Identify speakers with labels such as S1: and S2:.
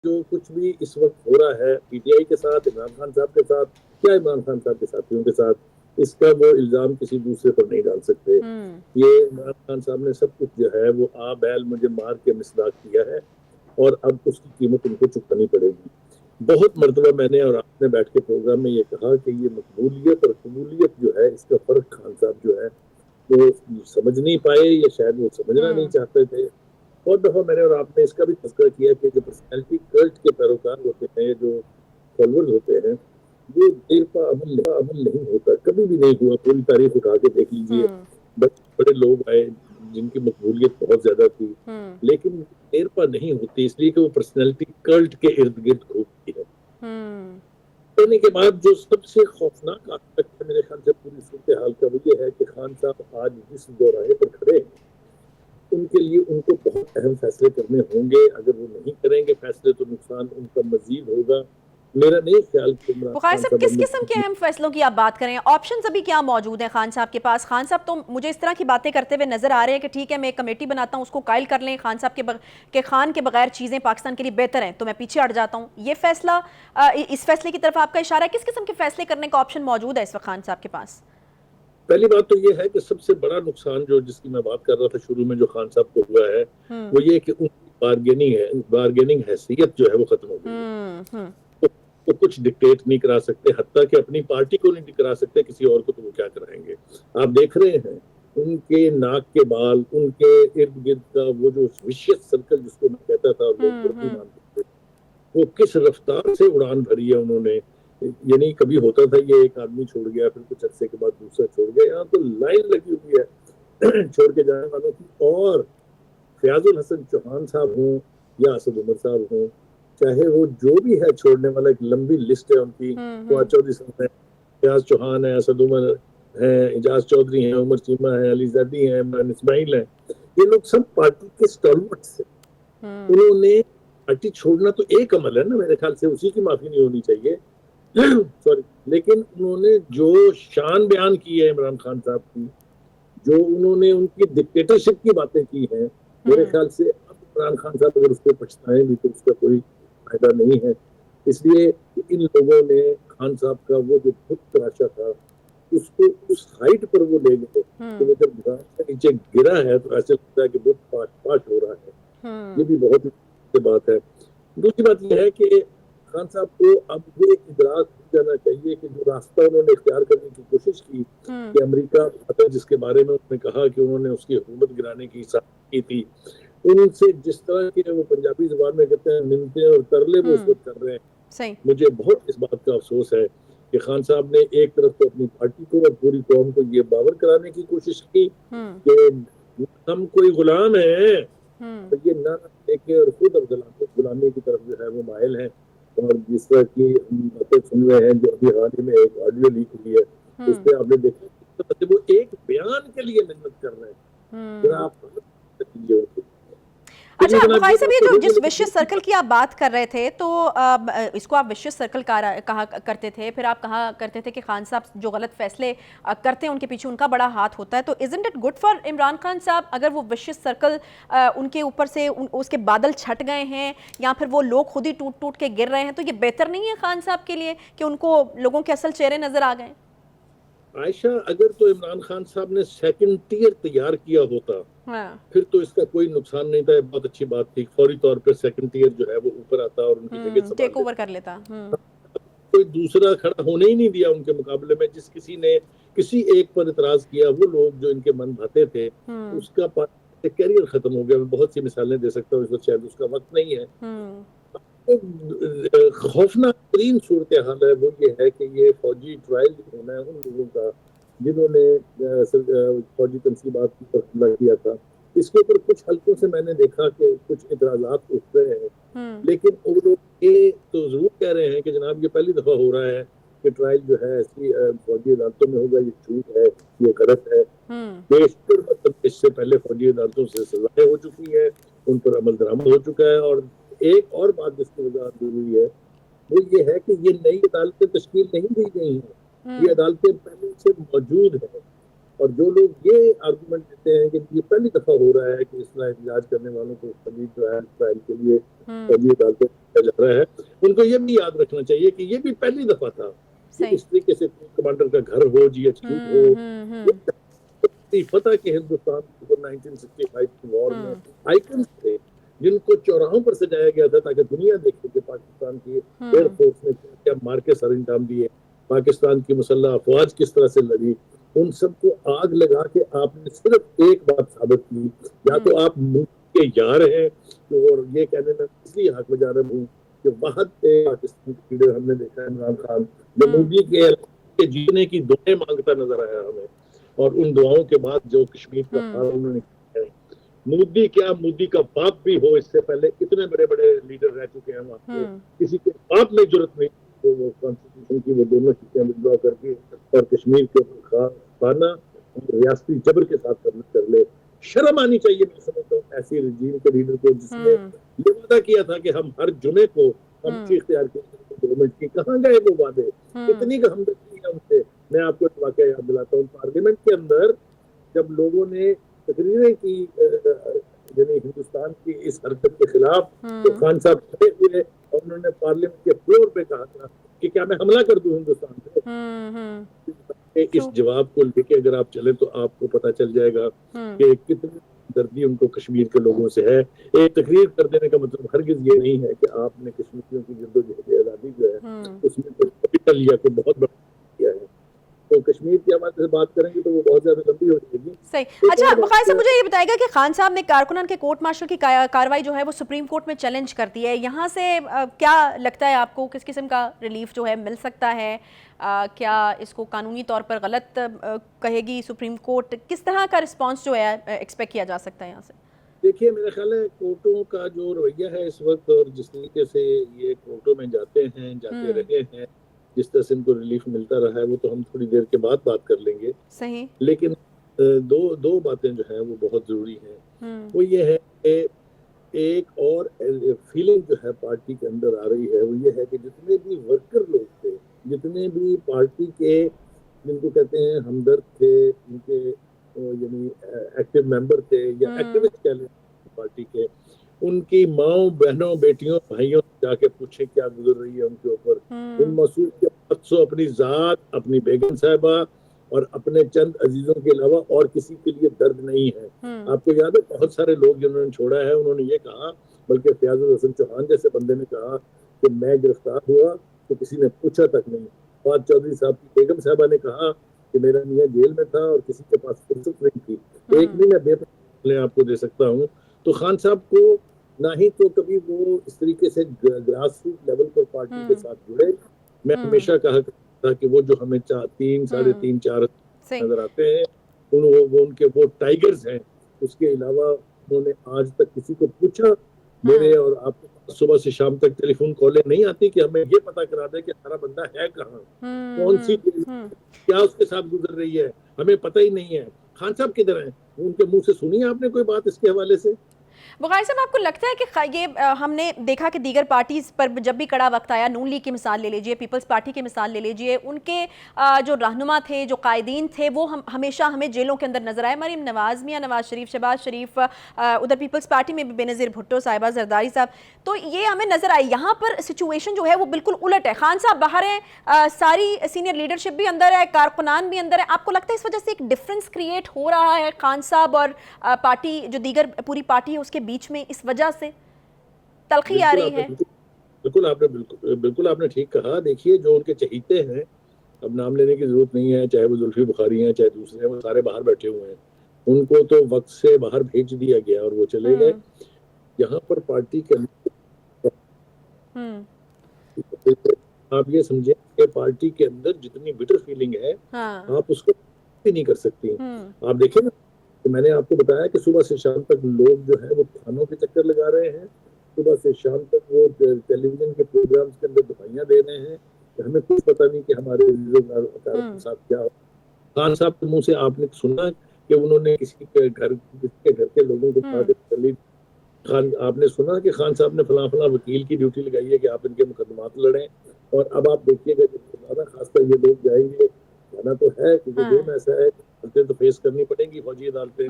S1: जो कुछ भी इस वक्त हो रहा है पीटीआई के साथ, इमरान खान साहब के साथ या इमरान खान साहब के साथियों के साथ, इसका वो इल्जाम किसी दूसरे पर नहीं डाल सकते।
S2: हम्म।
S1: ये इमरान खान साहब ने सब कुछ जो है वो आ बैल मुझे मार के मिसदाक किया है, और अब उसकी कीमत उनको चुकानी पड़ेगी। बहुत मर्तबा मैंने और आपने बैठ के प्रोग्राम में ये कहा कि ये मकबूलियत और कबूलियत जो है, इसका फर्क खान साहब जो है वो समझ नहीं पाए, या शायद वो समझना नहीं
S2: हम्म।
S1: चाहते थे। बहुत दफा मैंने और आपने इसका भी तस्करा किया कि जो पर्सनैलिटी कल्ट के पैरोकार होते हैं, जो फॉलोअर्स होते हैं, वो देर पर अमल नहीं होता, कभी भी नहीं हुआ। पूरी तारीख उठा के देख लीजिए,
S2: हम्म।
S1: बड़े बड़े लोग आए जिनकी मकबूलियत बहुत ज्यादा थी,
S2: हम्म।
S1: लेकिन देर पर नहीं होती, इसलिए कि वो पर्सनैलिटी कल्ट के इर्द गिर्द घूमती है।
S2: हम्म।
S1: करने के बाद जो सबसे खौफनाक आस्पेक्ट है मेरे ख्याल से पूरी सूरत हाल का, वो ये है कि खान साहब आज जिस दौराहे पर खड़े हैं, उनके लिए उनको बहुत अहम फैसले करने होंगे। अगर वो नहीं करेंगे फैसले तो नुकसान उनका मजीद होगा। मेरा नहीं ख्याल कि इमरान
S2: बुखारी
S1: खान
S2: साहब,
S1: साहब
S2: किस
S1: अपने
S2: किस्म के अहम फैसलों की आप बात करें? ऑप्शंस अभी क्या मौजूद हैं खान साहब के पास? खान साहब तो मुझे इस तरह की बातें करते हुए नजर आ रहे हैं कि ठीक है, मैं एक कमेटी बनाता हूं, उसको कायल कर लें, खान साहब के खान के बगैर चीजें पाकिस्तान के लिए बेहतर हैं तो मैं पीछे हट जाता हूं। ये फैसला, इस फैसले की तरफ आपका इशारा है? किस किस्म के फैसले करने का ऑप्शन मौजूद है इस वक्त खान साहब के पास?
S1: पहली बात तो ये है कि सबसे बड़ा नुकसान जो जिसकी मैं बात कर रहा था शुरू में, जो खान साहब को हुआ है,
S2: हम्म।
S1: वो ये कि उनकी बार्गेनिंग हैसियत जो है वो खत्म हो गई है।
S2: हम्म। हम्म।
S1: वो कुछ डिक्टेट नहीं करा सकते, हत्ता कि अपनी पार्टी को नहीं करा सकते, किसी और को तो वो क्या कराएंगे। आप देख रहे हैं उनके नाक के बाल, उनके इर्द गिर्द का वो जो विशियस सर्कल जिसको मैं कहता था और लोग
S2: हम्म।
S1: वर्दी
S2: हम्म।
S1: मानते थे, वो किस रफ्तार से उड़ान भरी है उन्होंने। यानी कभी होता था ये एक आदमी छोड़ गया, फिर कुछ अरसे के बाद दूसरा छोड़ गया, यहाँ तो लाइन लगी हुई है छोड़ के जाने वालों की। और फयाजुल हसन चौहान साहब हों या असद उमर साहब हों, चाहे वो जो भी है छोड़ने वाला, एक लंबी लिस्ट है उनकी।
S2: हम्म।
S1: फवाद
S2: हम्म।
S1: चौधरी साहब है, फयाज चौहान है, असद उमर है, एजाज चौधरी हैं, उमर चीमा है, अली जैदी है, इमरान इस्माइल है। ये लोग सब पार्टी के स्टॉलवर्ट्स हैं।
S2: हम्म।
S1: उन्होंने पार्टी छोड़ना तो एक अमल है ना, मेरे ख्याल से उसी की माफी नहीं होनी चाहिए सॉरी। लेकिन उन्होंने जो शान बयान की है इमरान खान साहब की, जो उन्होंने उनकी डिक्टेटरशिप की बातें की हैं, मेरे
S2: हम्म।
S1: ख्याल से अब इमरान खान साहब अगर उस पर पछताएं भी तो उसका कोई फायदा नहीं है। इसलिए इन लोगों ने खान साहब का वो जो खुद तराशा था, उसको उस हाइट पर वो ले गए कि
S2: हम्म।
S1: वो जब ग्रास से नीचे गिरा है तो ऐसे लगता है कि बहुत पाश पाश हो रहा है। ये
S2: हम्म।
S1: भी बहुत ही बात है। दूसरी बात यह है कि खान साहब को अब ये इदराक हो जाना चाहिए कि जो रास्ता उन्होंने इख्तियार करने की कोशिश की,
S2: हम्म।
S1: कि अमेरिका आता, जिसके बारे में उन्होंने कहा कि उन्होंने उसकी हुकूमत गिराने की साजिश की थी, उनसे जिस तरह के वो पंजाबी जुबान में कहते हैं मिन्नतें और तरले वो इस
S2: हम्म।
S1: वक्त कर रहे हैं,
S2: सही।
S1: मुझे बहुत इस बात का अफसोस है कि खान साहब ने एक तरफ तो अपनी पार्टी को और पूरी कौम को ये बावर कराने की कोशिश की
S2: हम्म।
S1: कि हम कोई गुलाम है,
S2: हम्म।
S1: तो ये ना लेके और खुद अब गुलामी की तरफ जो है वो माइल है। और जिस तरह की हम बातें सुन रहे हैं, जो अभी हाल ही में एक ऑडियो लीक हुई है, उस
S2: हम्म।
S1: पर आपने देखा किस तरह से वो एक बयान के लिए मेहनत कर रहे हैं। जरा
S2: हम्म।
S1: आप लीजिए उनको।
S2: अच्छा
S1: चलिए जनाब,
S2: बुखारी
S1: ये
S2: साहब,
S1: बात
S2: ये
S1: तो
S2: जो
S1: हो गई,
S2: जिस
S1: लेकिन
S2: विशेष
S1: दूसरी
S2: सर्कल
S1: बात।
S2: की आप बात कर रहे थे, तो इसको आप विशेष सर्कल कहा करते थे, फिर आप कहा करते थे कि खान साहब जो गलत फैसले करते हैं उनके पीछे उनका बड़ा हाथ होता है, तो isn't it good for Imran Khan साहब अगर वो विशेष सर्कल उनके ऊपर से उसके बादल छट गए हैं, या फिर वो लोग खुद ही टूट टूट के गिर रहे हैं, तो ये बेहतर नहीं है खान साहब के लिए कि उनको लोगों के असल चेहरे नजर आ गए?
S1: आयशा, अगर तो इमरान खान साहब ने सेकंड टियर तैयार किया होता,
S2: हाँ।
S1: फिर तो इसका कोई नुकसान नहीं था, बहुत अच्छी बात थी। फौरी तौर पर सेकंड टियर जो है वो ऊपर आता और उनकी जगह संभाल
S2: टेक ओवर
S1: लेता।
S2: कर लेता।
S1: कोई दूसरा खड़ा होने ही नहीं दिया उनके मुकाबले में। जिस किसी ने किसी एक पर इतराज किया, वो लोग जो इनके मन भाते थे,
S2: हम्म।
S1: उसका कैरियर खत्म हो गया। मैं बहुत सी मिसालें दे सकता हूँ, इस वक्त शायद उसका वक्त नहीं है।
S2: हम्म।
S1: तो खौफनाक तरीन सूरत हाल है वो ये है कि ये फौजी ट्रायल होना है उन लोगों का जिन्होंने फौजी तनसीबात पर हमला किया था। इसके ऊपर कुछ हल्कों से मैंने देखा कि कुछ इतराजात उठ रहे हैं,
S2: हम्म।
S1: लेकिन वो लोग ये तो जरूर कह रहे हैं कि जनाब ये पहली दफा हो रहा है कि ट्रायल जो है ऐसी फौजी अदालतों में होगा, ये झूठ है, ये गलत है।
S2: हम्म।
S1: बेशतर मतलब इससे पहले फौजी अदालतों से सजाएं हो चुकी है, उन पर अमल दरामद हो चुका है। और एक और बात जिसकी वजह जरूरी है, वो ये है कि ये नई अदालतें तश्कील नहीं दी गई हैं, ये
S2: हम्म।
S1: अदालतें पहले से मौजूद हैं। और जो लोग ये आर्गुमेंट देते हैं कि ये पहली दफा हो रहा है कि इस तरह एहतजाज करने वालों को फौजी ट्रायल के लिए फौजी अदालतों में भेजा जा रहा है, उनको ये भी याद रखना चाहिए कि ये भी पहली दफा था कि
S2: सही।
S1: इस तरीके से कमांडर का घर हो, GHQ हो। ये पता कि हिंदुस्तान 1965 की वॉर में आइकन्स थे जिनको चौराहों पर सजाया गया था ताकि दुनिया देखे कि पाकिस्तान की एयरफोर्स ने क्या मार के सर अंजाम दिए, पाकिस्तान की मुसल्लह अफवाज किस तरह से लड़ी। उन सबको आग लगा के आपने सिर्फ एक बात साबित की, या तो आप मुल्क के यार हैं, और ये कहने में इसलिए हक बजा रहा हूँ कि वहां पाकिस्तान के लीडर हमने देखा इमरान खान जो मोदी के जीने की दुआएं मांगता नजर आया हमें, और उन दुआओं के बाद जो कश्मीर का हाल उन्होंने किया है। मोदी क्या, मोदी का बाप भी हो, इससे पहले इतने बड़े बड़े लीडर रह चुके हैं वहां पे, किसी के बाप में जरूरत नहीं तो वो कॉन्स्टिट्यूशन की वो दोनों चीजें विड्रॉ करके और कश्मीर के खाना और रियासती जबर के साथ कर ले। शर्म आनी चाहिए, मैं समझता हूँ ऐसी रजीम के लीडर को जिसने ये वादा किया था कि हम हर जुमे को हम इख्तियार गवर्नमेंट की, कहाँ गए वो वादे, कितनी हमदर्दी है उनसे। मैं आपको एक वाकया याद दिलाता हूँ, पार्लियामेंट के अंदर जब लोगों ने तकरीरें की यानी हिंदुस्तान की इस हरकत के खिलाफ, तो खान साहब खड़े हुए और उन्होंने पार्लियामेंट के फ्लोर पे कहा था कि क्या मैं हमला कर दूं हिंदुस्तान पे। इस जवाब को लेके अगर आप चले तो आपको पता चल जाएगा कि कितनी दर्दी उनको कश्मीर के लोगों से है। एक तकरीर कर देने का मतलब हरगिज ये नहीं है कि आपने कश्मीरियों की जद्दोजहद आजादी जो है उसमें कोई कैपिटल या कोई बहुत बड़ा किया है। तो कश्मीर की हमारे से बात करेंगे तो वो बहुत ज्यादा लंबी हो जाएगी।
S2: सही। अच्छा बुखारी साहब, मुझे ये बताएगा कि खान साहब ने कारकुनान के कोर्ट मार्शल की कार्रवाई जो है वो सुप्रीम कोर्ट में चैलेंज कर दी है, यहाँ से क्या लगता है आपको, किस किस्म का रिलीफ जो है मिल सकता है? क्या इसको कानूनी तौर पर गलत कहेगी सुप्रीम कोर्ट? किस तरह का रिस्पॉन्स जो है एक्सपेक्ट किया जा सकता है यहाँ से?
S1: देखिए, मेरा ख्याल है कोर्टों का जो रवैया है इस वक्त, और जिस तरीके से ये कोर्टों में जाते रहे हैं, जिस तरह से इनको रिलीफ मिलता रहा है, वो तो हम थोड़ी देर के बाद बात कर लेंगे।
S2: सही। लेकिन
S1: दो बातें जो हैं वो बहुत जरूरी हैं। वो ये है कि एक और फीलिंग जो है पार्टी के अंदर आ रही है, वो ये है कि जितने भी वर्कर लोग थे, जितने भी पार्टी के जिनको कहते हैं हमदर्द थे, उनके यानी एक्टिव मेंबर थे या एक्टिविस्ट कह लें पार्टी के, उनकी माओ बहनों बेटियों भाइयों जाके पूछे क्या गुजर रही है उनके ऊपर। उन मसूद के हादसों अपनी जात, अपनी बेगम साहिबा और अपने चंद अजीजों के अलावा और किसी के लिए दर्द नहीं है। आपको याद है बहुत सारे लोग जिन्होंने छोड़ा है, उन्होंने ये कहा, बल्कि फयाजुल हसन चौहान जैसे बंदे ने कहा कि मैं गिरफ्तार हुआ तो किसी ने पूछा तक नहीं। फवाद चौधरी साहब की बेगम साहिबा ने कहा कि मेरा मियाँ जेल में था और किसी के पास फुर्सत नहीं थी। एक भी मैं बेपनाह आपको दे सकता हूँ। तो खान साहब को ना ही तो कभी वो इस तरीके से ग्रास रूट लेवल पर पार्टी के साथ जुड़े। मैं हमेशा कहा था कि वो जो हमें 3, 3.5, 4 नजर आते हैं, वो उनके वो टाइगर्स हैं। उसके अलावा उन्होंने आज तक किसी को पूछा, मेरे और आपको सुबह से शाम तक टेलीफोन कॉलें नहीं आती कि हमें ये पता करा दे कि हमारा बंदा है कहाँ, कौन सी क्या उसके साथ गुजर रही है, हमें पता ही नहीं है। खान साहब किधर हैं? उनके मुंह से सुनी आपने कोई बात इसके हवाले से?
S2: बुखारी साहब, आपको लगता है कि ये हमने देखा कि दीगर पार्टीज पर जब भी कड़ा वक्त आया, नून लीग की मिसाल ले लीजिए, पीपल्स पार्टी की मिसाल ले लीजिए, उनके जो रहनुमा थे, जो कायदीन थे, वो हमेशा हमें जेलों के अंदर नजर आए। मरीम नवाज, मियां नवाज शरीफ, शहबाज शरीफ, उधर पीपल्स पार्टी में भी बेनज़ीर भुट्टो साहिबा, जरदारी साहब, तो ये हमें नजर आई। यहाँ पर सिचुएशन जो है वो बिल्कुल उलट है। खान साहब बाहर हैं, सारी सीनियर लीडरशिप भी अंदर है, कारकुनान भी अंदर है। आपको लगता है इस वजह से एक डिफरेंस क्रिएट हो रहा है खान साहब और पार्टी जो दीगर पूरी पार्टी है उसके बीच में, इस वजह से तलखी आ रही है?
S1: बिल्कुल आपने ठीक कहा। देखिए, जो उनके चहीते हैं, अब नाम लेने की जरूरत नहीं है, चाहे वो जुल्फी बुखारी हैं चाहे दूसरे हैं, वो सारे बाहर बैठे हुए हैं। उनको तो वक्त से बाहर भेज दिया गया और वो चले गए। यहाँ पर पार्टी के अंदर आप ये समझे कि पार्टी के अंदर जितनी बिटर फीलिंग है, आप उसको नहीं कर सकती। आप देखें ना, तो मैंने आपको बताया कि सुबह से शाम तक लोग जो है वो थानों के चक्कर लगा रहे हैं, सुबह से शाम तक वो टेलीविजन के प्रोग्राम्स के अंदर दवाइयां दे रहे हैं कि हमें कुछ पता नहीं कि हमारे के साथ क्या हो। खान साहब के मुंह से आपने सुना कि उन्होंने किसी के घर के लोगों को खान आपने सुना कि खान साहब ने फला वकील की ड्यूटी लगाई है कि आप इनके मुकदमात लड़ें। और अब आप देखिएगा जब खासकर ये लोग जाएंगे, जाना तो है क्योंकि गेम ऐसा है, अदालतें तो फेस करनी पड़ेंगी, फौजी अदालतें।